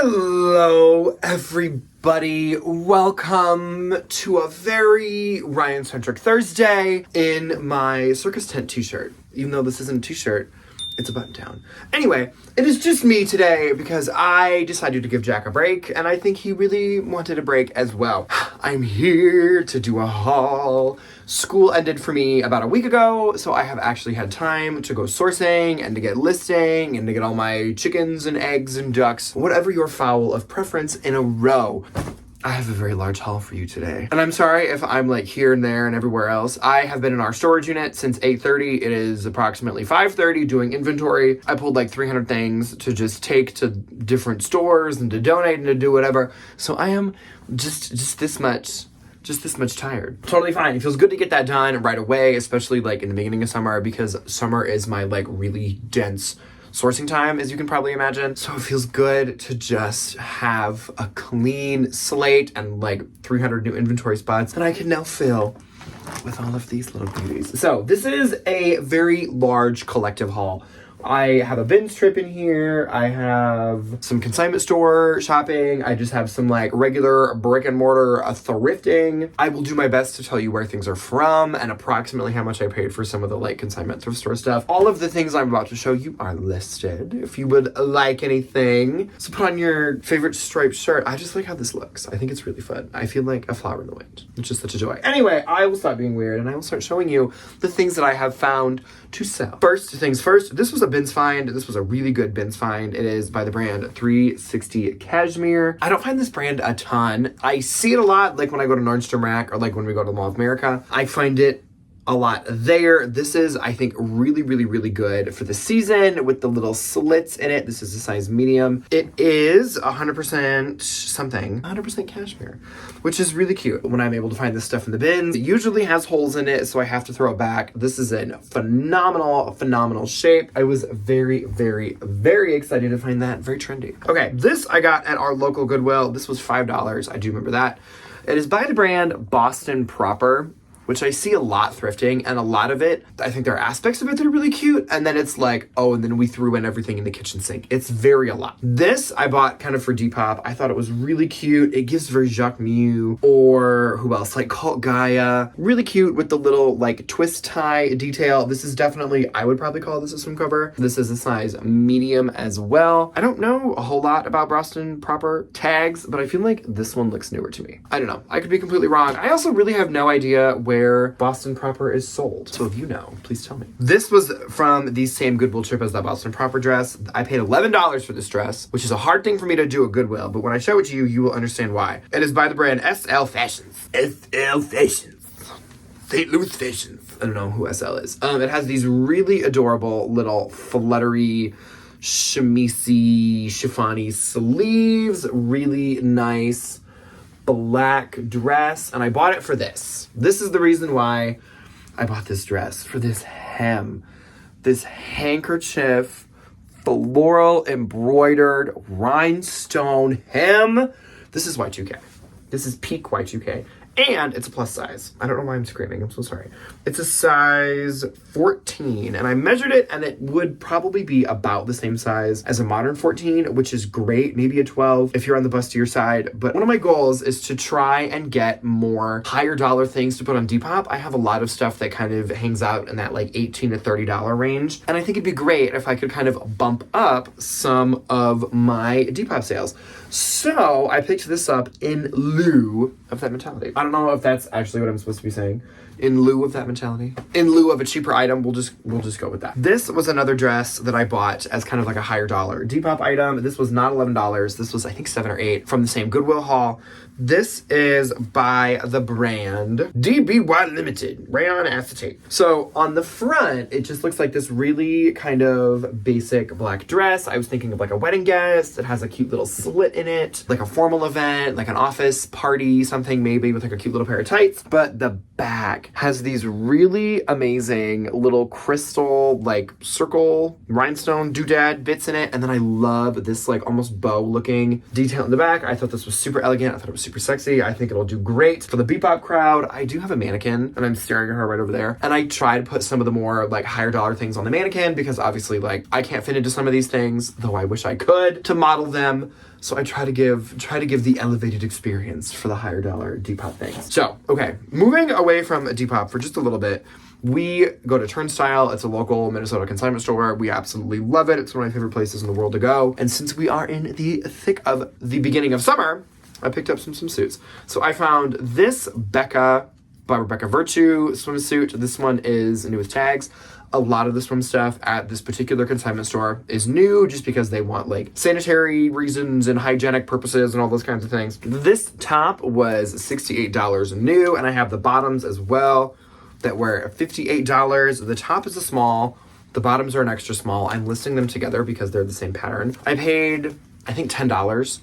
Hello, everybody. Welcome to a very Ryan-centric Thursday in my circus tent t-shirt. Even though this isn't a t-shirt, it's a button down. Anyway, it is just me today because I decided to give Jack a break, and I think he really wanted a break as well. I'm here to do a haul. School ended for me about a week ago, so I have actually had time to go sourcing and to get listing and to get all my chickens and eggs and ducks, whatever your fowl of preference, in a row. I have a very large haul for you today. And I'm sorry if I'm like here and there and everywhere else. I have been in our storage unit since 8:30. It is approximately 5:30 doing inventory. I pulled like 300 things to just take to different stores and to donate and to do whatever. So I am just this much tired. Totally fine. It feels good to get that done right away, especially like in the beginning of summer, because summer is my like really dense sourcing time, as you can probably imagine. So it feels good to just have a clean slate and like 300 new inventory spots that I can now fill with all of these little beauties. So this is a very large collective haul. I have a bin strip in here. I have some consignment store shopping. I just have some like regular brick and mortar thrifting. I will do my best to tell you where things are from and approximately how much I paid for some of the like consignment thrift store stuff. All of the things I'm about to show you are listed if you would like anything. So put on your favorite striped shirt. I just like how this looks. I think it's really fun. I feel like a flower in the wind. It's just such a joy. Anyway, I will stop being weird and I will start showing you the things that I have found to sell. First things first, this was a bins find. This was a really good bins find. It is by the brand 360 Cashmere. I don't find this brand a ton. I see it a lot, like when I go to Nordstrom Rack or like when we go to Mall of America. I find it a lot there. This is, I think, really good for the season with the little slits in it. This is a size medium. It is 100% cashmere, which is really cute when I'm able to find this stuff in the bins. It usually has holes in it, so I have to throw it back. This is in phenomenal shape. I was very excited to find that. Very trendy. Okay, this I got at our local Goodwill. This was $5. I do remember that. It is by the brand Boston Proper, which I see a lot thrifting, and a lot of it, I think there are aspects of it that are really cute, and then it's like, oh, and then we threw in everything in the kitchen sink. It's very a lot. This I bought kind of for Depop. I thought it was really cute. It gives very Jacques Miu, or who else, like Cult Gaia. Really cute with the little like twist tie detail. This is definitely, I would probably call this a swim cover. This is a size medium as well. I don't know a whole lot about Boston Proper tags, but I feel like this one looks newer to me. I don't know. I could be completely wrong. I also really have no idea where Boston Proper is sold. So if you know, please tell me. This was from the same Goodwill trip as that Boston Proper dress. I paid $11 for this dress, which is a hard thing for me to do at Goodwill, but when I show it to you, you will understand why. It is by the brand SL Fashions. SL Fashions. St. Louis Fashions. I don't know who SL is. It has these really adorable little fluttery chemisey, chiffony sleeves. Really nice black dress, and I bought it for this. This is the reason why I bought this dress, for this hem. This handkerchief, floral embroidered rhinestone hem. This is Y2K. This is peak Y2K. And it's a plus size. I don't know why I'm screaming. I'm so sorry. It's a size 14, and I measured it, and it would probably be about the same size as a modern 14, which is great. Maybe a 12 if you're on the bustier side. But one of my goals is to try and get more higher dollar things to put on Depop. I have a lot of stuff that kind of hangs out in that like $18 to $30 range, and I think it'd be great if I could kind of bump up some of my Depop sales. So I picked this up in lieu of that mentality. I don't know if that's actually what I'm supposed to be saying. In lieu of that mentality. In lieu of a cheaper item, we'll just go with that. This was another dress that I bought as kind of like a higher dollar Depop item. This was not $11. This was, I think, $7 or $8 from the same Goodwill haul. This is by the brand DBY Limited, rayon acetate. So on the front, it just looks like this really kind of basic black dress. I was thinking of like a wedding guest. It has a cute little slit in it, like a formal event, like an office party, something maybe with like a cute little pair of tights. But the back has these really amazing little crystal, like circle, rhinestone, doodad bits in it. And then I love this like almost bow looking detail in the back. I thought this was super elegant. I thought it was super sexy. I think it'll do great for the Bebop crowd. I do have a mannequin and I'm staring at her right over there. And I try to put some of the more like higher dollar things on the mannequin because obviously like I can't fit into some of these things, though I wish I could, to model them. So I try to give the elevated experience for the higher dollar Depop things. So, okay, moving away from Depop for just a little bit, we go to Turnstile. It's a local Minnesota consignment store. We absolutely love it. It's one of my favorite places in the world to go. And since we are in the thick of the beginning of summer, I picked up some swimsuits. So I found this Becca by Rebecca Virtue swimsuit. This one is new with tags. A lot of the swim stuff at this particular consignment store is new just because they want like sanitary reasons and hygienic purposes and all those kinds of things. This top was $68 new, and I have the bottoms as well that were $58. The top is a small, the bottoms are an extra small. I'm listing them together because they're the same pattern. I paid, I think, $10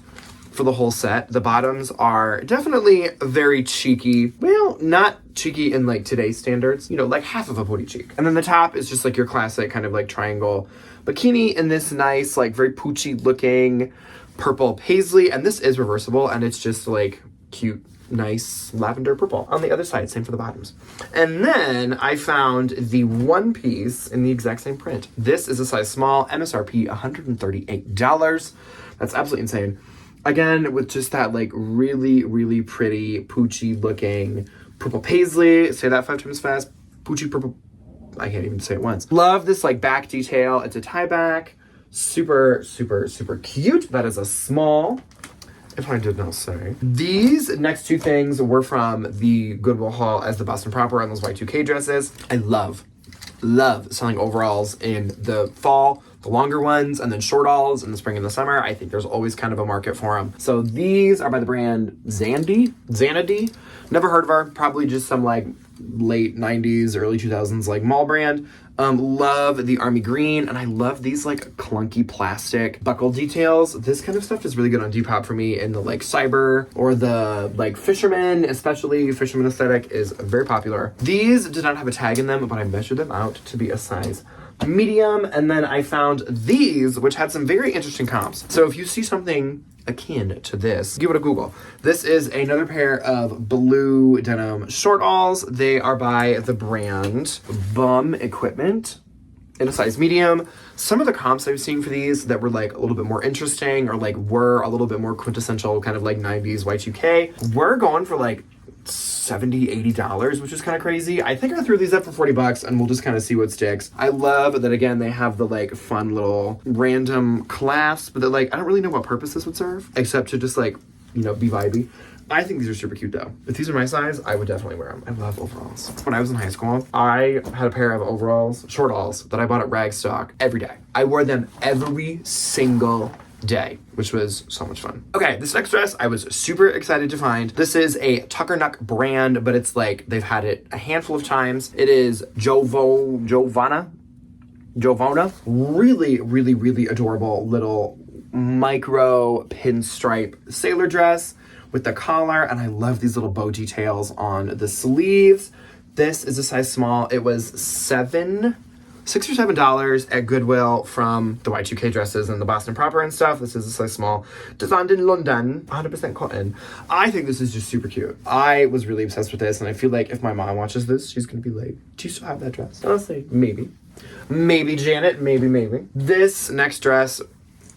for the whole set. The bottoms are definitely very cheeky. Well, not cheeky in like today's standards, you know, like half of a booty cheek. And then the top is just like your classic kind of like triangle bikini in this nice, like very poochy looking purple paisley. And this is reversible, and it's just like cute, nice lavender purple. On the other side, same for the bottoms. And then I found the one piece in the exact same print. This is a size small, MSRP $138. That's absolutely insane. Again, with just that like really, really pretty poochy looking purple paisley. Say that 5 times fast. Poochy purple. I can't even say it once. Love this like back detail. It's a tie back. Super, super, super cute. That is a small, if I did not say. These next two things were from the Goodwill haul as the Boston Proper on those Y2K dresses. I love selling overalls in the fall, the longer ones, and then short-alls in the spring and the summer. I think there's always kind of a market for them. So these are by the brand Xanady. Never heard of her. Probably just some like late 90s, early 2000s like mall brand. Love the army green, and I love these like clunky plastic buckle details. This kind of stuff is really good on Depop for me in the like cyber or the like fisherman, especially fisherman aesthetic is very popular. These did not have a tag in them, but I measured them out to be a size medium. And then I found these, which had some very interesting comps. So if you see something akin to this, give it a Google. This is another pair of blue denim short-alls. They are by the brand Bum Equipment in a size medium. Some of the comps I've seen for these that were like a little bit more interesting or like were a little bit more quintessential kind of like 90s Y2K were going for like $70, $80, which is kind of crazy. I think I threw these up for $40 and we'll just kind of see what sticks. I love that, again, they have the like fun little random clasp, but that like, I don't really know what purpose this would serve except to just like, you know, be vibey. I think these are super cute though. If these are my size, I would definitely wear them. I love overalls. When I was in high school, I had a pair of overalls, short-alls, that I bought at Ragstock every day. I wore them every single day, which was so much fun. Okay, this next dress I was super excited to find. This is a Tuckernuck brand, but it's like they've had it a handful of times. It is Giovanna. Really, really, really adorable little micro pinstripe sailor dress with the collar, and I love these little bow details on the sleeves. This is a size small. It was $6 or $7 at Goodwill from the Y2K dresses and the Boston Proper and stuff. This is a size small. Designed in London, 100% cotton. I think this is just super cute. I was really obsessed with this, and I feel like if my mom watches this, she's gonna be like, do you still have that dress? I'll say, maybe. Maybe, Janet, maybe. This next dress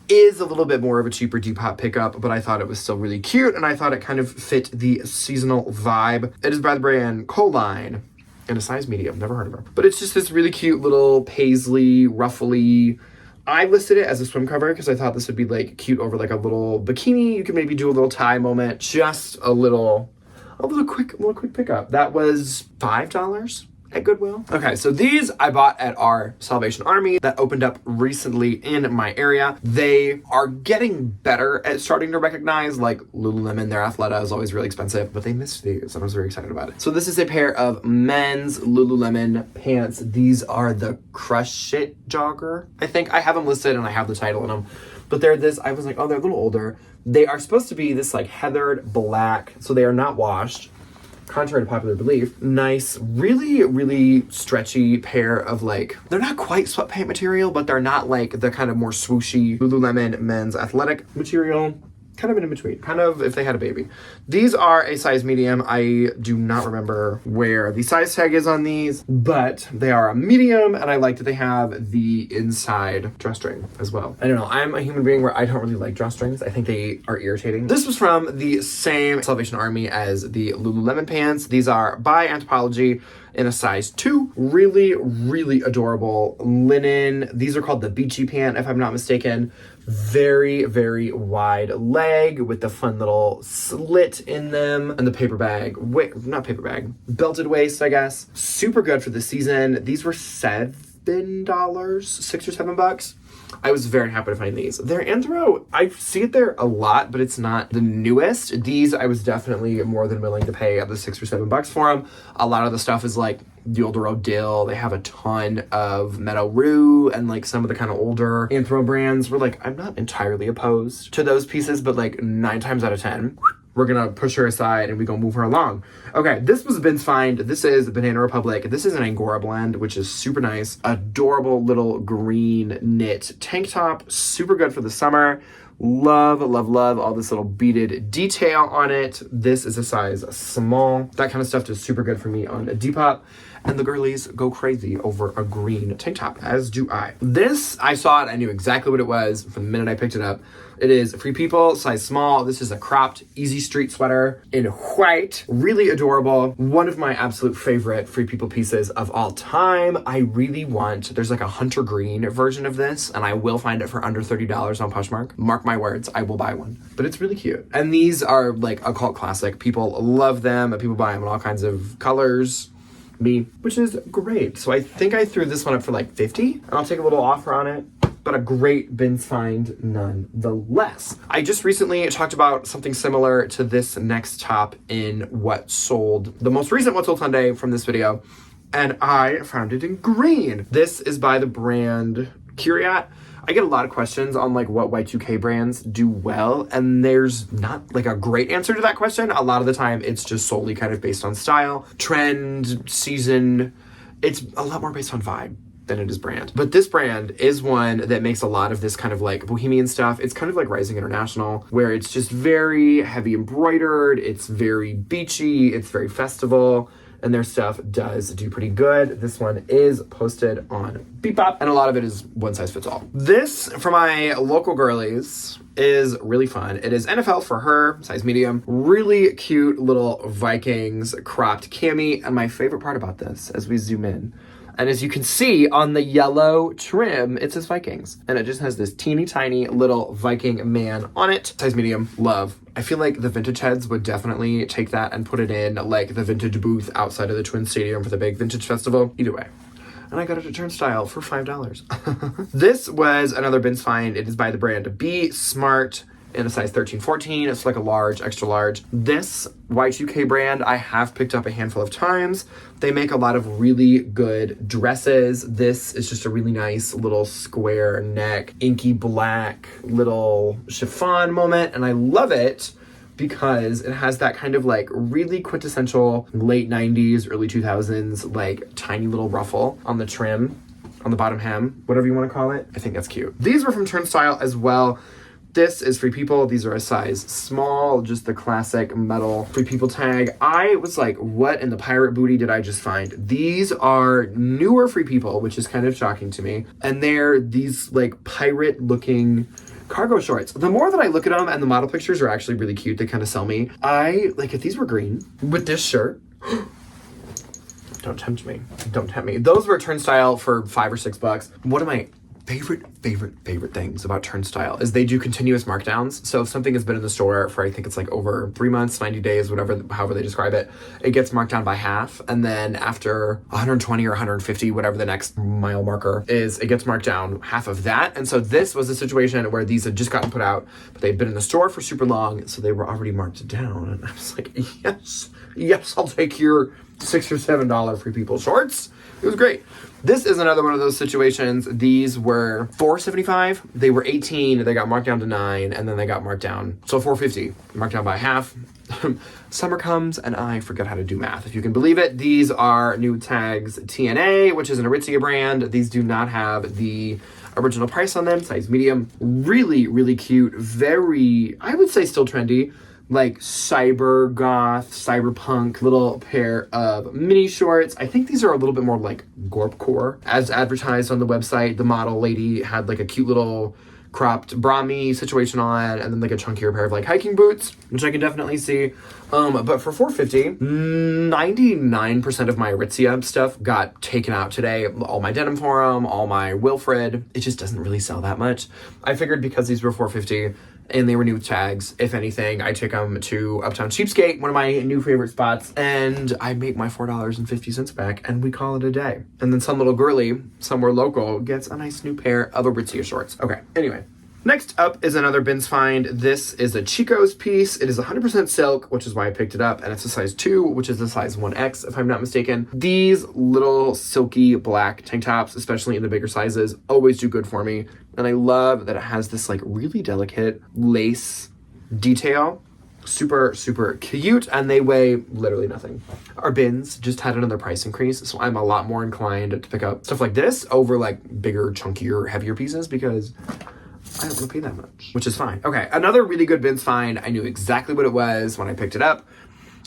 is a little bit more of a cheaper Depop pickup, but I thought it was still really cute, and I thought it kind of fit the seasonal vibe. It is by the brand Coline in a size medium. Never heard of her. But it's just this really cute little paisley, ruffly. I listed it as a swim cover because I thought this would be like cute over like a little bikini. You could maybe do a little tie moment. Just a little quick pickup. That was $5 at Goodwill. Okay, so these I bought at our Salvation Army that opened up recently in my area. They are getting better at starting to recognize like Lululemon. Their Athleta is always really expensive, but they missed these and I was very excited about it. So this is a pair of men's Lululemon pants. These are the Crush It Jogger. I think I have them listed and I have the title in them, but they're this, I was like, oh, they're a little older. They are supposed to be this like heathered black, so they are not washed. Contrary to popular belief, nice, really, really stretchy pair of like, they're not quite sweatpant material, but they're not like the kind of more swooshy Lululemon men's athletic material. kind of in between, kind of if they had a baby. These are a size medium. I do not remember where the size tag is on these, but they are a medium, and I like that they have the inside drawstring as well. I don't know, I'm a human being where I don't really like drawstrings. I think they are irritating. This was from the same Salvation Army as the Lululemon pants. These are by Anthropologie in a size 2. Really, really adorable linen. These are called the beachy pant, if I'm not mistaken. Very, very wide leg with the fun little slit in them, and the paper bag, not paper bag, belted waist, I guess. Super good for the season. These were $7, $6 or $7. I was very happy to find these. They're Anthro. I see it there a lot, but it's not the newest. These I was definitely more than willing to pay the $6 or $7 for them. A lot of the stuff is like the older Dill. They have a ton of Meadow Rue and like some of the kind of older Anthro brands. We're like, I'm not entirely opposed to those pieces, but like 9 times out of 10, we're gonna push her aside and we gonna move her along. Okay, this was Ben's find. This is Banana Republic. This is an Angora blend, which is super nice. Adorable little green knit tank top. Super good for the summer. Love, love, love all this little beaded detail on it. This is a size small. That kind of stuff is super good for me on a Depop. And the girlies go crazy over a green tank top, as do I. This, I saw it, I knew exactly what it was from the minute I picked it up. It is Free People, size small. This is a cropped, easy street sweater in white. Really adorable. One of my absolute favorite Free People pieces of all time. I really want, there's like a hunter green version of this, and I will find it for under $30 on Poshmark. Mark my words, I will buy one. But it's really cute. And these are like a cult classic. People love them, and people buy them in all kinds of colors. Me, which is great. So I think I threw this one up for like 50, and I'll take a little offer on it, but a great Ben's find nonetheless. I just recently talked about something similar to this next top in What Sold, the most recent What Sold Sunday from this video, and I found it in green. This is by the brand Curiat. I get a lot of questions on like what Y2K brands do well, and there's not like a great answer to that question. A lot of the time it's just solely kind of based on style, trend, season. It's a lot more based on vibe than it is brand. But this brand is one that makes a lot of this kind of like bohemian stuff. It's kind of like Rising International, where it's just very heavy embroidered, it's very beachy, it's very festival, and their stuff does do pretty good. This one is posted on Depop, and a lot of it is one size fits all. This, for my local girlies, is really fun. It is NFL for her, size medium. Really cute little Vikings cropped cami, and my favorite part about this, as we zoom in, and as you can see on the yellow trim, it says Vikings. And it just has this teeny tiny little Viking man on it. Size medium, love. I feel like the vintage heads would definitely take that and put it in like the vintage booth outside of the Twin Stadium for the big vintage festival. Either way. And I got it at Turnstile for $5. This was another Ben's find. It is by the brand Be Smart in a size 13-14. It's like a large, extra large. This Y2K brand I have picked up a handful of times. They make a lot of really good dresses. This is just a really nice little square neck, inky black little chiffon moment, and I love it because it has that kind of like really quintessential late 90s, early 2000s, like tiny little ruffle on the trim, on the bottom hem, whatever you want to call it. I think that's cute. These were from Turnstile as well. This is Free People. These are a size small, just the classic metal Free People tag. I was like, what in the pirate booty did I just find? These are newer Free People, which is kind of shocking to me. And they're these like pirate looking cargo shorts. The more that I look at them, and the model pictures are actually really cute, they kind of sell me. I, like if these were green with this shirt, don't tempt me. Don't tempt me. Those were Turnstile for $5 or $6. One of my favorite things about Turnstile is they do continuous markdowns. So if something has been in the store for, I think it's like over 3 months, 90 days, whatever, however they describe it, it gets marked down by half. And then after 120 or 150, whatever the next mile marker is, it gets marked down half of that. And so this was a situation where these had just gotten put out, but they'd been in the store for super long, so they were already marked down. And I was like, yes, I'll take your $6 or $7 Free People shorts. It was great. This is another one of those situations. These were $4.75. They were 18. They got marked down to 9, and then they got marked down. So $4.50, marked down by half. Summer comes, and I forget how to do math, if you can believe it. These are new tags TNA, which is an Aritzia brand. These do not have the original price on them, size medium. Really, really cute. Very, I would say still trendy. Like cyber goth, cyberpunk little pair of mini shorts. I think these are a little bit more like gorpcore. As advertised on the website, the model lady had like a cute little cropped bra-me situation on, and then like a chunkier pair of like hiking boots, which I can definitely see. But for $4.50, 99% of my Aritzia stuff got taken out today. All my Denim Forum, all my Wilfred. It just doesn't really sell that much. I figured because these were $4.50 and they were new with tags, if anything, I take them to Uptown Cheapskate, one of my new favorite spots, and I make my $4.50 back, and we call it a day. And then some little girly, somewhere local, gets a nice new pair of Aritzia shorts. Okay, anyway. Next up is another bins find. This is a Chico's piece. It is 100% silk, which is why I picked it up, and it's a size 2, which is a size 1X, if I'm not mistaken. These little silky black tank tops, especially in the bigger sizes, always do good for me. And I love that it has this like really delicate lace detail. Super, super cute, and they weigh literally nothing. Our bins just had another price increase, so I'm a lot more inclined to pick up stuff like this over like bigger, chunkier, heavier pieces because I don't want to pay that much, which is fine. Okay, another really good bins find. I knew exactly what it was when I picked it up.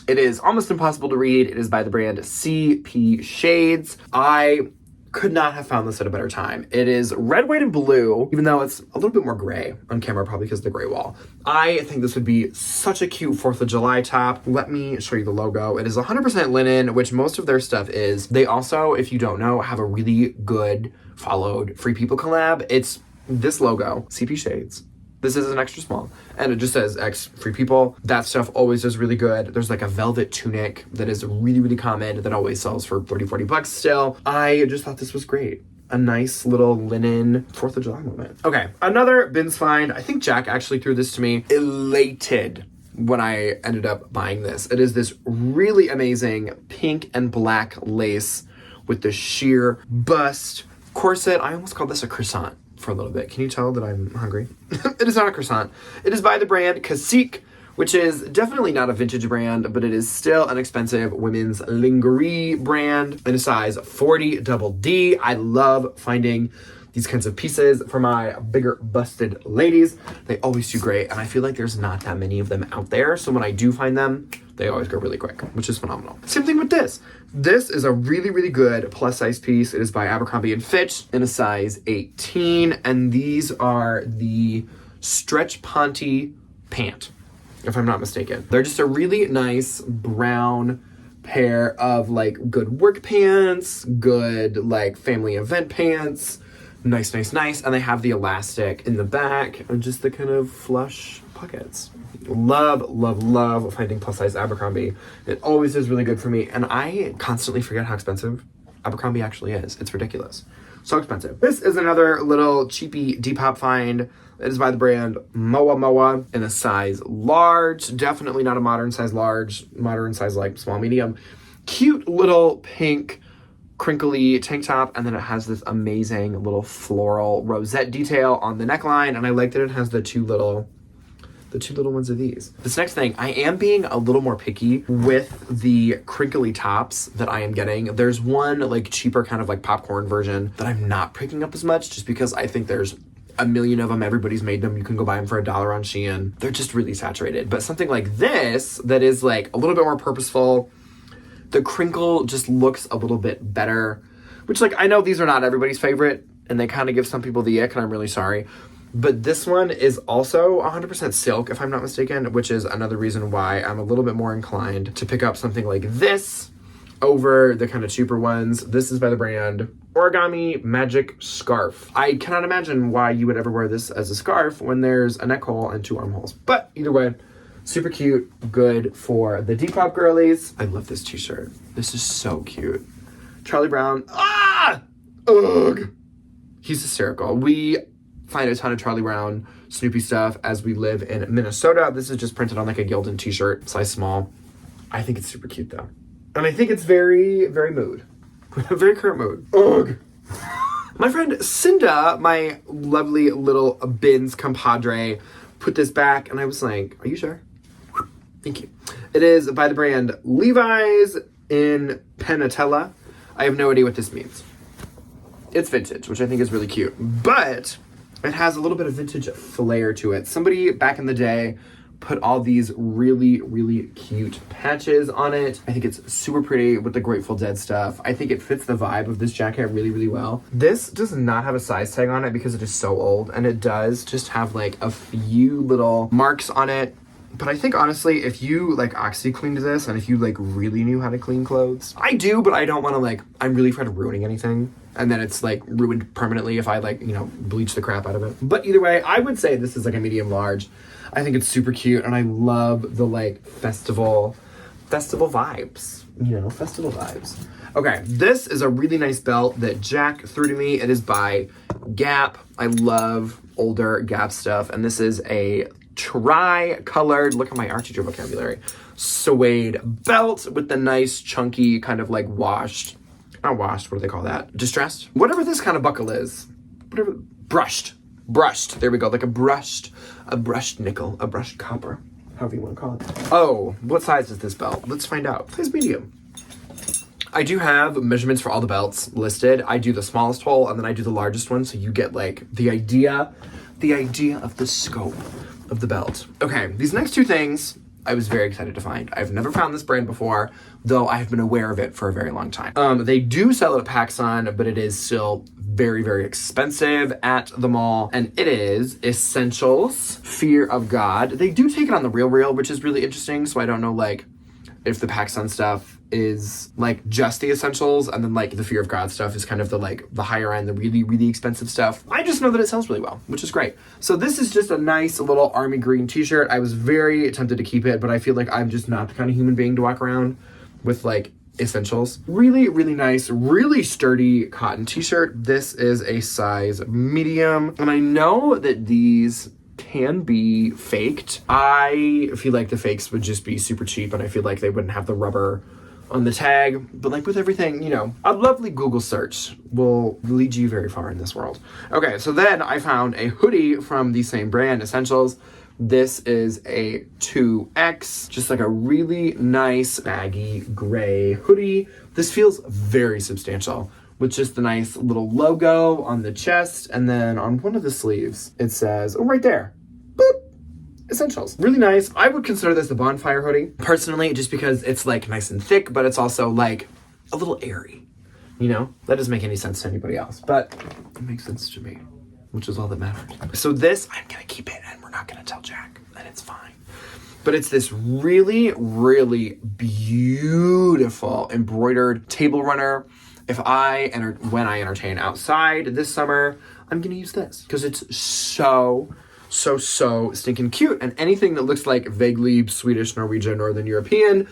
It is almost impossible to read. It is by the brand CP Shades. I could not have found this at a better time. It is red, white, and blue, even though it's a little bit more gray on camera, probably because of the gray wall. I think this would be such a cute 4th of July top. Let me show you the logo. It is 100% linen, which most of their stuff is. They also, if you don't know, have a really good followed Free People collab. It's this logo, CP Shades. This is an extra small, and it just says X Free People. That stuff always does really good. There's like a velvet tunic that is really, really common that always sells for 30, 40 bucks still. I just thought this was great. A nice little linen 4th of July moment. Okay, another bins find. I think Jack actually threw this to me. Elated when I ended up buying this. It is this really amazing pink and black lace with the sheer bust corset. I almost called this a croissant for a little bit. Can you tell that I'm hungry? It is not a croissant. It is by the brand Cacique, which is definitely not a vintage brand, but it is still an expensive women's lingerie brand in a size 40 double D. I love finding these kinds of pieces for my bigger busted ladies. They always do great, and I feel like there's not that many of them out there, so when I do find them, they always go really quick, which is phenomenal. Same thing with this. This is a really, really good plus size piece. It is by Abercrombie & Fitch in a size 18, and these are the Stretch Ponte pant, if I'm not mistaken. They're just a really nice brown pair of like good work pants, good like family event pants. Nice, nice, nice. And they have the elastic in the back and just the kind of flush pockets. Love, love, love finding plus size Abercrombie. It always is really good for me. And I constantly forget how expensive Abercrombie actually is. It's ridiculous. So expensive. This is another little cheapy Depop find. It is by the brand Moa in a size large. Definitely not a modern size large. Modern size like small, medium. Cute little pink crinkly tank top, and then it has this amazing little floral rosette detail on the neckline, and I like that it has the two little ones of these. This next thing, I am being a little more picky with the crinkly tops that I am getting. There's one like cheaper kind of like popcorn version that I'm not picking up as much just because I think there's a million of them. Everybody's made them. You can go buy them for $1 on Shein. They're just really saturated. But something like this that is like a little bit more purposeful, the crinkle just looks a little bit better, which like, I know these are not everybody's favorite and they kind of give some people the ick, and I'm really sorry. But this one is also 100% silk, if I'm not mistaken, which is another reason why I'm a little bit more inclined to pick up something like this over the kind of cheaper ones. This is by the brand Origami Magic Scarf. I cannot imagine why you would ever wear this as a scarf when there's a neck hole and 2 armholes. But either way, super cute, good for the Depop girlies. I love this t-shirt. This is so cute. Charlie Brown. Ah! Ugh! He's hysterical. We find a ton of Charlie Brown Snoopy stuff as we live in Minnesota. This is just printed on like a Gildan t-shirt, size small. I think it's super cute though. And I think it's very, very mood. Very current mood. Ugh! My friend Cinda, my lovely little bins compadre, put this back and I was like, are you sure? Thank you. It is by the brand Levi's in Panatella. I have no idea what this means. It's vintage, which I think is really cute. But it has a little bit of vintage flair to it. Somebody back in the day put all these really, really cute patches on it. I think it's super pretty with the Grateful Dead stuff. I think it fits the vibe of this jacket really, really well. This does not have a size tag on it because it is so old, and it does just have like a few little marks on it. But I think honestly, if you like OxyCleaned this and if you like really knew how to clean clothes, I do, but I don't want to like, I'm really afraid of ruining anything. And then it's like ruined permanently if I like, you know, bleach the crap out of it. But either way, I would say this is like a medium large. I think it's super cute and I love the like festival vibes, you know, festival vibes. Okay, this is a really nice belt that Jack threw to me. It is by Gap. I love older Gap stuff. And this is a tri-colored, look at my art teacher vocabulary, suede belt with the nice chunky kind of like not washed, what do they call that? Distressed? Whatever this kind of buckle is. Whatever, brushed. There we go, like a brushed nickel, a brushed copper, however you want to call it. Oh, what size is this belt? Let's find out. Size medium. I do have measurements for all the belts listed. I do the smallest hole and then I do the largest one, so you get like the idea of the scope of the belt. Okay, these next two things I was very excited to find. I've never found this brand before, though I have been aware of it for a very long time. They do sell it at PacSun, but it is still very, very expensive at the mall. And it is Essentials Fear of God. They do take it on the real, which is really interesting. So I don't know like if the PacSun stuff is like just the essentials and then like the Fear of God stuff is kind of the like the higher end, the really, really expensive stuff. I just know that it sells really well, which is great. So this is just a nice little army green t-shirt. I was very tempted to keep it, but I feel like I'm just not the kind of human being to walk around with like essentials. Really, really nice, really sturdy cotton t-shirt. This is a size medium. And I know that these can be faked. I feel like the fakes would just be super cheap and I feel like they wouldn't have the rubber on the tag, but like with everything, you know, a lovely Google search will lead you very far in this world. Okay, so then I found a hoodie from the same brand, Essentials. This is a 2X, just like a really nice baggy gray hoodie. This feels very substantial with just the nice little logo on the chest, and then on one of the sleeves, it says, oh, right there, boop, Essentials. Really nice. I would consider this a bonfire hoodie, personally, just because it's like nice and thick, but it's also like a little airy, you know? That doesn't make any sense to anybody else, but it makes sense to me, which is all that matters. So this, I'm gonna keep it, and we're not gonna tell Jack, and it's fine. But it's this really, really beautiful embroidered table runner. When I entertain outside this summer, I'm gonna use this because it's so stinking cute. And anything that looks like vaguely Swedish, Norwegian, Northern European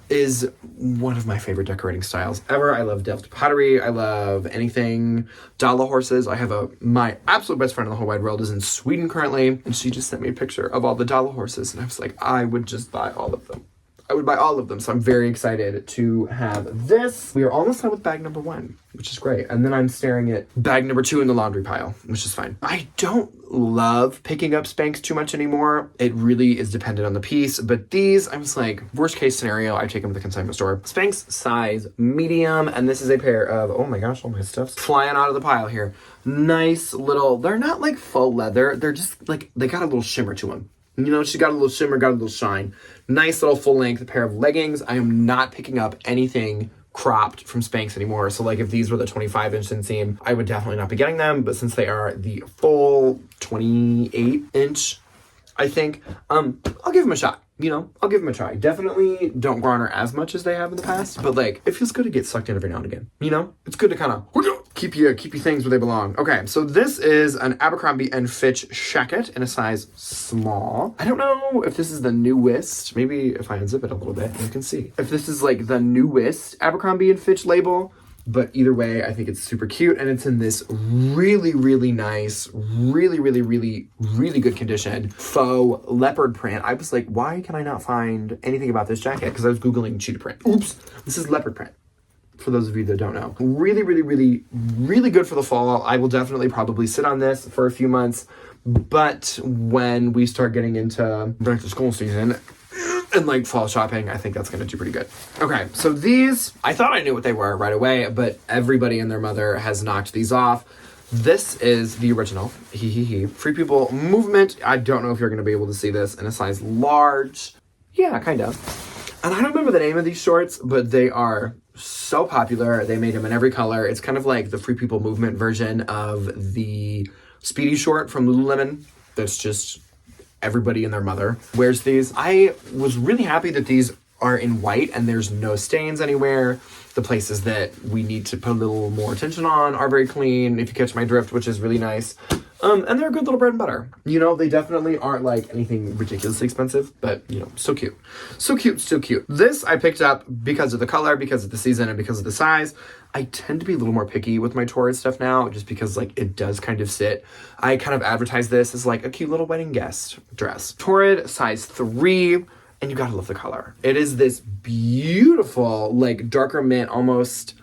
is one of my favorite decorating styles ever. I love Delft pottery. I love anything dollar horses. I have my absolute best friend in the whole wide world is in Sweden currently, and she just sent me a picture of all the dollar horses, and I was like, I would just buy all of them. I would buy all of them, so I'm very excited to have this. We are almost done with bag number 1, which is great. And then I'm staring at bag number 2 in the laundry pile, which is fine. I don't love picking up Spanx too much anymore. It really is dependent on the piece, but these, I was like, worst case scenario, I take them to the consignment store. Spanx size medium, and this is a pair of, oh my gosh, all my stuff's flying out of the pile here. Nice little, they're not like faux leather, they're just like, they got a little shimmer to them. You know, she got a little shimmer, got a little shine. Nice little full-length pair of leggings. I am not picking up anything cropped from Spanx anymore. So, like, if these were the 25-inch inseam, I would definitely not be getting them. But since they are the full 28-inch, I think, I'll give them a shot. You know, I'll give them a try. Definitely don't garner as much as they have in the past, but like, it feels good to get sucked in every now and again. You know, it's good to kind of keep your things where they belong. Okay, so this is an Abercrombie & Fitch shacket in a size small. I don't know if this is the newest. Maybe if I unzip it a little bit, you can see if this is like the newest Abercrombie & Fitch label. But either way, I think it's super cute, and it's in this really, really nice, really, really, really, really good condition faux leopard print. I was like, why can I not find anything about this jacket? Because I was Googling cheetah print. Oops, this is leopard print, for those of you that don't know. Really, really, really, really good for the fall. I will definitely probably sit on this for a few months, but when we start getting into back to school season, and like fall shopping, I think that's gonna do pretty good. Okay, so these, I thought I knew what they were right away, but everybody and their mother has knocked these off. This is the original, Free People Movement. I don't know if you're gonna be able to see this in a size large. Yeah, kind of. And I don't remember the name of these shorts, but they are so popular. They made them in every color. It's kind of like the Free People Movement version of the Speedy short from Lululemon. That's just everybody and their mother wears these. I was really happy that these are in white and there's no stains anywhere. The places that we need to put a little more attention on are very clean, if you catch my drift, which is really nice. And they're a good little bread and butter. You know, they definitely aren't like anything ridiculously expensive, but you know, so cute. So cute, so cute. This I picked up because of the color, because of the season, and because of the size. I tend to be a little more picky with my Torrid stuff now, just because like it does kind of sit. I kind of advertise this as like a cute little wedding guest dress. Torrid size 3, and you gotta love the color. It is this beautiful, like darker mint, almost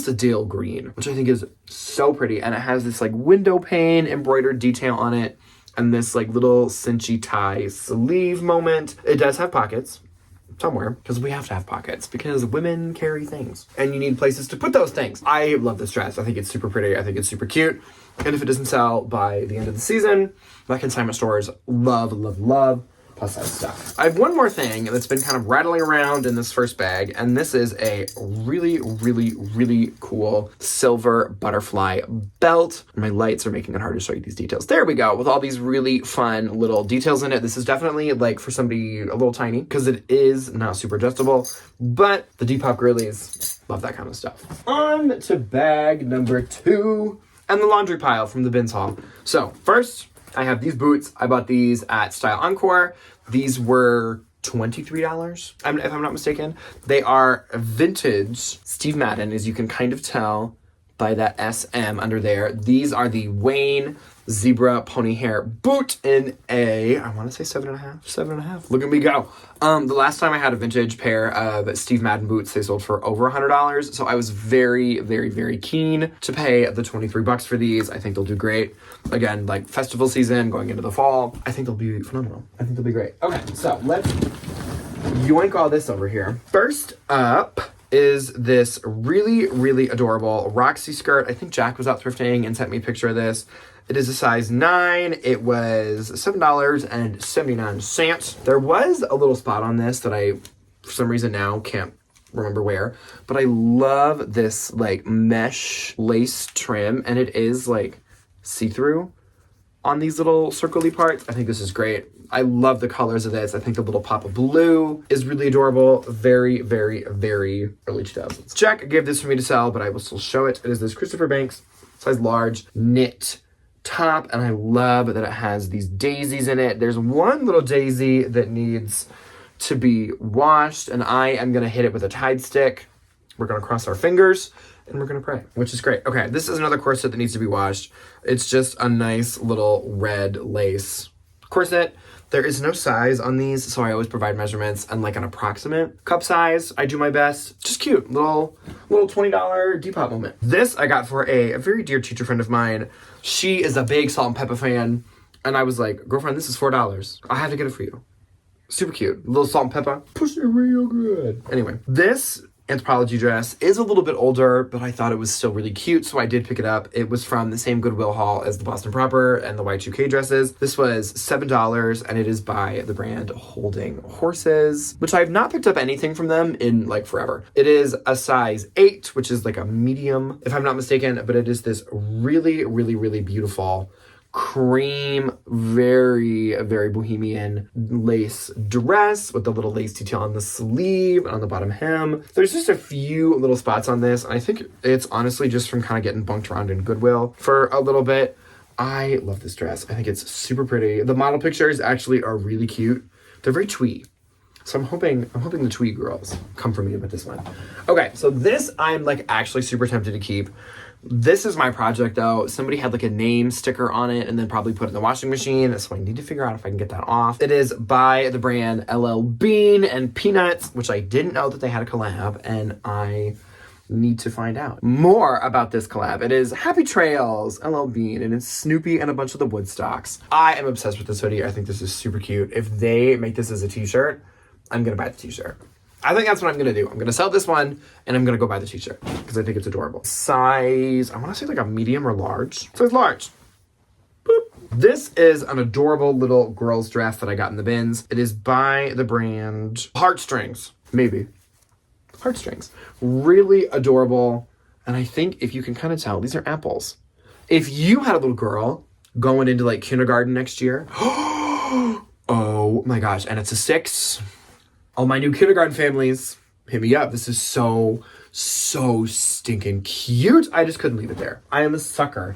a teal green, which I think is so pretty. And it has this like window pane embroidered detail on it, and this like little cinchy tie sleeve moment. It does have pockets somewhere, because we have to have pockets, because women carry things and you need places to put those things. I love this dress. I think it's super pretty. I think it's super cute. And if it doesn't sell by the end of the season, my consignment stores love plus size stuff. I have one more thing that's been kind of rattling around in this first bag, and this is a really cool silver butterfly belt. My lights are making it hard to show you these details. There we go, with all these really fun little details in it. This is definitely like for somebody a little tiny, because it is not super adjustable, but the Depop girlies love that kind of stuff. On to bag number 2, and the laundry pile from the bins haul. So first, I have these boots. I bought these at Style Encore. These were $23, if I'm not mistaken. They are vintage Steve Madden, as you can kind of tell by that SM under there. These are the Wayne zebra pony hair boot in a, I want to say 7.5. Look at me go. The last time I had a vintage pair of Steve Madden boots, they sold for over $100. So I was very keen to pay the $23 for these. I think they'll do great. Again, like festival season, going into the fall, I think they'll be phenomenal. I think they'll be great. Okay, so let's yoink all this over here. First up is this really adorable Roxy skirt. I think Jack was out thrifting and sent me a picture of this. It is a size 9. It was $7.79. There was a little spot on this that I, for some reason now, can't remember where, but I love this like mesh lace trim, and it is like see-through on these little circly parts. I think this is great. I love the colors of this. I think the little pop of blue is really adorable. Very early 2000s. Jack gave this for me to sell, but I will still show it. It is this Christopher Banks size large knit top, and I love that it has these daisies in it. There's one little daisy that needs to be washed, and I am gonna hit it with a Tide stick. We're gonna cross our fingers and we're gonna pray, which is great. Okay, this is another corset that needs to be washed. It's just a nice little red lace corset. There is no size on these, so I always provide measurements and like an approximate cup size. I do my best. Just cute. Little $20 Depop moment. This I got for a very dear teacher friend of mine. She is a big salt and pepper fan, and I was like, girlfriend, this is $4. I have to get it for you. Super cute. Little salt and pepper. Push it real good. Anyway, this Anthropologie dress is a little bit older, but I thought it was still really cute, so I did pick it up. It was from the same Goodwill haul as the Boston Proper and the Y2K dresses. This was $7, and it is by the brand Holding Horses, which I've not picked up anything from them in like forever. It is a size 8, which is like a medium, if I'm not mistaken, but it is this really beautiful cream, very bohemian lace dress with the little lace detail on the sleeve and on the bottom hem. There's just a few little spots on this, and I think it's honestly just from kind of getting bunked around in Goodwill for a little bit. I love this dress. I think it's super pretty. The model pictures actually are really cute. They're very twee. So I'm hoping the twee girls come for me with this one. Okay, so this I'm like actually super tempted to keep. This is my project though. Somebody had like a name sticker on it and then probably put it in the washing machine. So I need to figure out if I can get that off. It is by the brand LL Bean and Peanuts, which I didn't know that they had a collab, and I need to find out more about this collab. It is Happy Trails, LL Bean, and it's Snoopy and a bunch of the Woodstocks. I am obsessed with this hoodie. I think this is super cute. If they make this as a t-shirt, I'm gonna buy the t-shirt. I think that's what I'm gonna do. I'm gonna sell this one and I'm gonna go buy the t-shirt because I think it's adorable. Size, I wanna say like a medium or large. Size large. Boop. This is an adorable little girl's dress that I got in the bins. It is by the brand Heartstrings, maybe. Heartstrings. Really adorable. And I think if you can kind of tell, these are apples. If you had a little girl going into like kindergarten next year, oh my gosh, and it's a 6. All my new kindergarten families, hit me up. This is so stinking cute. I just couldn't leave it there. I am a sucker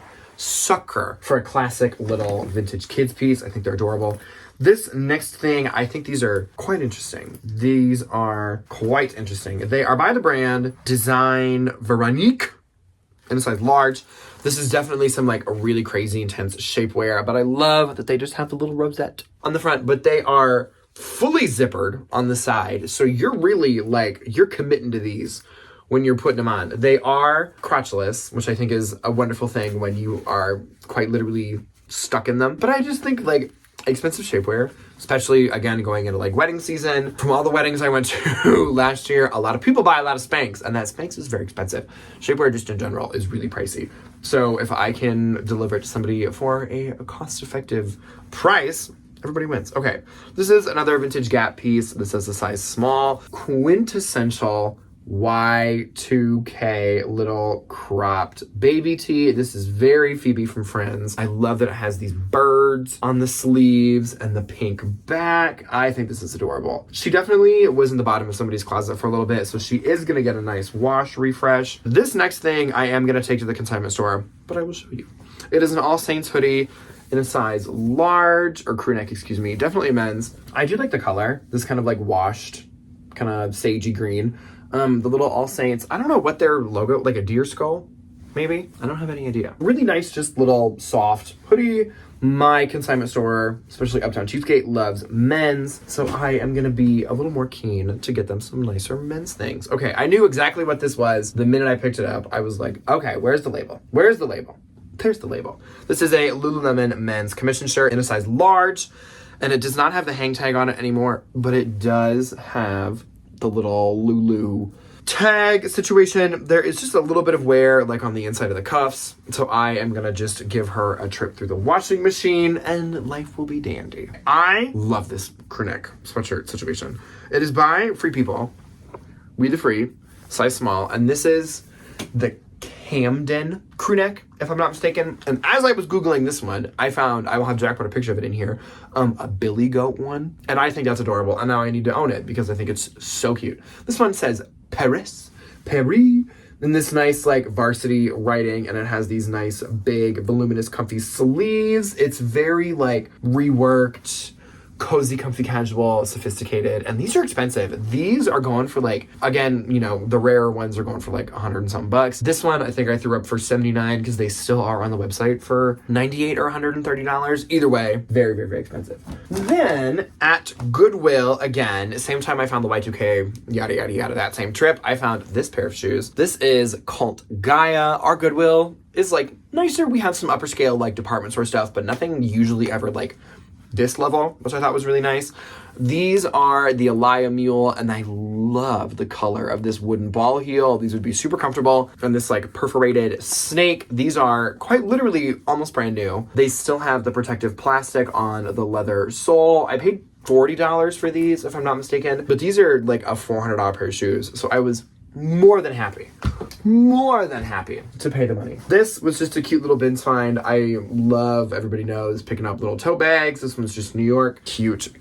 for a classic little vintage kids piece. I think they're adorable. This next thing, I think these are quite interesting. These are quite interesting. They are by the brand Design Veronique in a size large. This is definitely some like a really crazy intense shapewear, but I love that they just have the little rosette on the front, but they are fully zippered on the side. So you're really like, you're committing to these when you're putting them on. They are crotchless, which I think is a wonderful thing when you are quite literally stuck in them. But I just think like expensive shapewear, especially again going into like wedding season. From all the weddings I went to last year, a lot of people buy a lot of Spanx, and that Spanx is very expensive. Shapewear just in general is really pricey. So if I can deliver it to somebody for a cost-effective price, everybody wins. Okay, this is another vintage Gap piece. This is a size small, quintessential Y2K little cropped baby tee. This is very Phoebe from Friends. I love that it has these birds on the sleeves and the pink back. I think this is adorable. She definitely was in the bottom of somebody's closet for a little bit, so she is gonna get a nice wash refresh. This next thing I am gonna take to the consignment store, but I will show you. It is an All Saints hoodie in a size large, or crew neck, excuse me, definitely men's. I do like the color. This kind of like washed, kind of sagey green. The little All Saints, I don't know what their logo, like a deer skull, maybe? I don't have any idea. Really nice, just little soft hoodie. My consignment store, especially Uptown Cheapskate, loves men's, so I am gonna be a little more keen to get them some nicer men's things. Okay, I knew exactly what this was the minute I picked it up. I was like, okay, where's the label? Where's the label? There's the label. This is a Lululemon men's commission shirt in a size large, and it does not have the hang tag on it anymore, but it does have the little Lulu tag situation. There is just a little bit of wear like on the inside of the cuffs, so I am gonna just give her a trip through the washing machine and life will be dandy. I love this crew neck sweatshirt situation. It is by Free People, We the Free, size small, and this is the Camden crew neck, if I'm not mistaken. And as I was Googling this one, I found, I will have Jack put a picture of it in here, a Billy Goat one. And I think that's adorable. And now I need to own it because I think it's so cute. This one says Paris, in this nice like varsity writing, and it has these nice big voluminous comfy sleeves. It's very like reworked, cozy, comfy, casual, sophisticated, and these are expensive. These are going for like, again, you know, the rarer ones are going for like 100 and something bucks. This one, I think I threw up for $79 because they still are on the website for $98 or $130. Either way, very, very, very expensive. Then at Goodwill, again, same time I found the Y2K, yada, yada, yada, that same trip, I found this pair of shoes. This is Cult Gaia. Our Goodwill is like nicer. We have some upper scale like department store stuff, but nothing usually ever like this level, which I thought was really nice. These are the Elia Mule, and I love the color of this wooden ball heel. These would be super comfortable. And this like perforated snake. These are quite literally almost brand new. They still have the protective plastic on the leather sole. I paid $40 for these, if I'm not mistaken, but these are like a $400 pair of shoes. So I was more than happy to pay the money. This was just a cute little bins find. I love, everybody knows, picking up little tote bags. This one's just New York. Cute.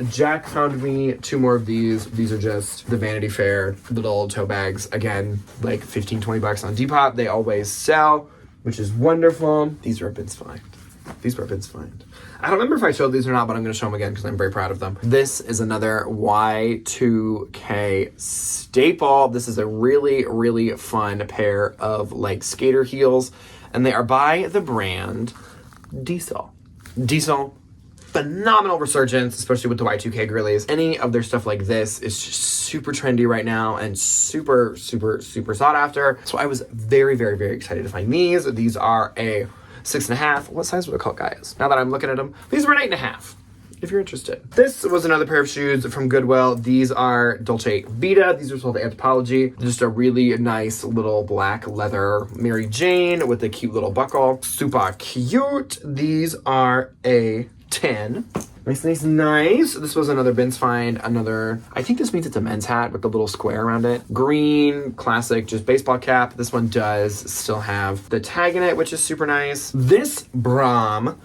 Jack found me 2 more of these. These are just the Vanity Fair little tote bags. Again, like 15, 20 bucks on Depop. They always sell, which is wonderful. These are a bins find. I don't remember if I showed these or not, but I'm going to show them again because I'm very proud of them. This is another Y2K staple. This is a really, really fun pair of like skater heels, and they are by the brand Diesel. Phenomenal resurgence, especially with the Y2K girlies. Any of their stuff like this is just super trendy right now and super, super, super sought after. So I was very, very, very excited to find these. These are a 6.5. What size would a Cult Guy is? Now that I'm looking at them, these were an 8.5. if you're interested. This was another pair of shoes from Goodwill. These are Dolce Vita. These are sold at Anthropologie. Just a really nice little black leather Mary Jane with a cute little buckle. Super cute. These are a 10. Nice, nice, nice. This was another Bins find. Another, I think this means it's a men's hat with the little square around it. Green, classic, just baseball cap. This one does still have the tag in it, which is super nice. This Brom,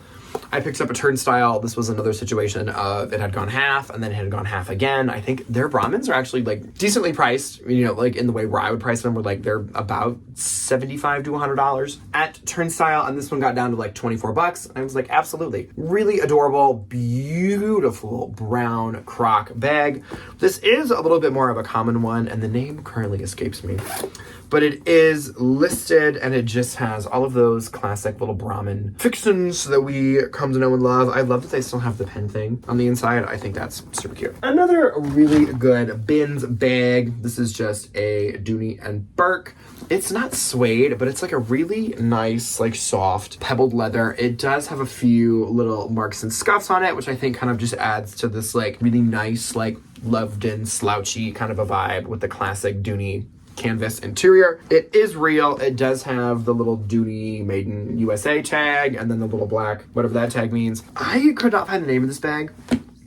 I picked up a turnstile. This was another situation of it had gone half and then it had gone half again. I think their Brahmins are actually like decently priced, you know, like in the way where I would price them, were like they're about $75 to $100 at turnstile, and this one got down to like $24. I was like, absolutely. Really adorable, beautiful brown croc bag. This is a little bit more of a common one, and the name currently escapes me. But it is listed, and it just has all of those classic little Brahmin fixins that we come to know and love. I love that they still have the pen thing on the inside. I think that's super cute. Another really good Bins bag. This is just a Dooney and Burke. It's not suede, but it's like a really nice, like soft pebbled leather. It does have a few little marks and scuffs on it, which I think kind of just adds to this like really nice, like loved and slouchy kind of a vibe with the classic Dooney canvas interior. It is real. It does have the little Dooney Made in USA tag and then the little black, whatever that tag means. I could not find the name of this bag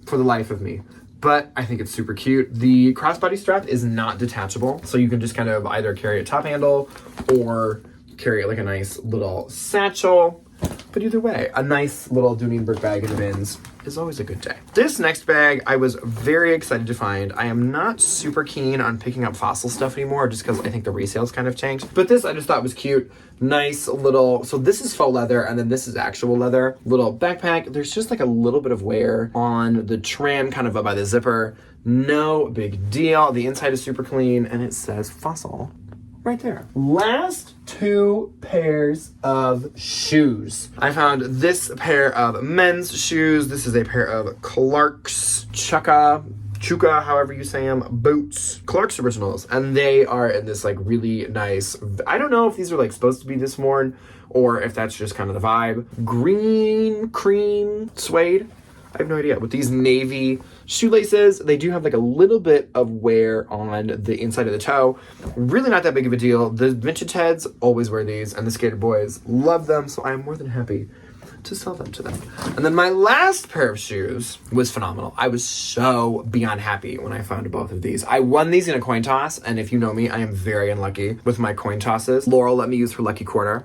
for the life of me, but I think it's super cute. The crossbody strap is not detachable, so you can just kind of either carry a top handle or carry it like a nice little satchel. But either way, a nice little Dooney and Burke bag in the Bins is always a good day. This next bag I was very excited to find. I am not super keen on picking up fossil stuff anymore just because I think the resales kind of changed. But this I just thought was cute. Nice little, so this is faux leather and then this is actual leather. Little backpack. There's just like a little bit of wear on the trim kind of by the zipper. No big deal. The inside is super clean and it says fossil right there. Last two pairs of shoes. I found this pair of men's shoes. This is a pair of Clark's Chuka, however you say them, boots. Clark's Originals. And they are in this like really nice, I don't know if these are like supposed to be this worn or if that's just kind of the vibe. Green, cream, suede. I have no idea. With these navy shoelaces, they do have like a little bit of wear on the inside of the toe. Really not that big of a deal. The vintage heads always wear these, and the skater boys love them, so I'm more than happy to sell them to them. And then my last pair of shoes was phenomenal. I was so beyond happy when I found both of these. I won these in a coin toss, and if you know me, I am very unlucky with my coin tosses. Laurel let me use her lucky quarter,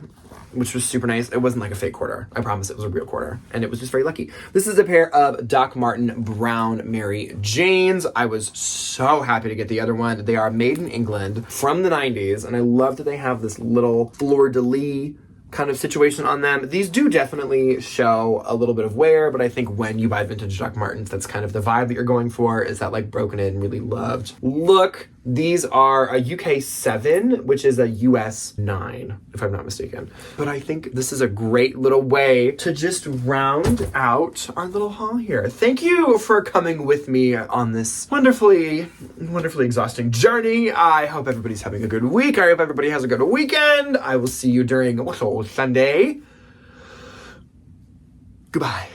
which was super nice. It wasn't like a fake quarter. I promise it was a real quarter. And it was just very lucky. This is a pair of Doc Marten Brown Mary Janes. I was so happy to get the other one. They are made in England from the 90s. And I love that they have this little fleur-de-lis kind of situation on them. These do definitely show a little bit of wear, but I think when you buy vintage Doc Martens, that's kind of the vibe that you're going for, is that like broken in, really loved look. These are a UK 7, which is a US 9, if I'm not mistaken. But I think this is a great little way to just round out our little haul here. Thank you for coming with me on this wonderfully exhausting journey. I hope everybody's having a good week. I hope everybody has a good weekend. I will see you during Sunday. Goodbye.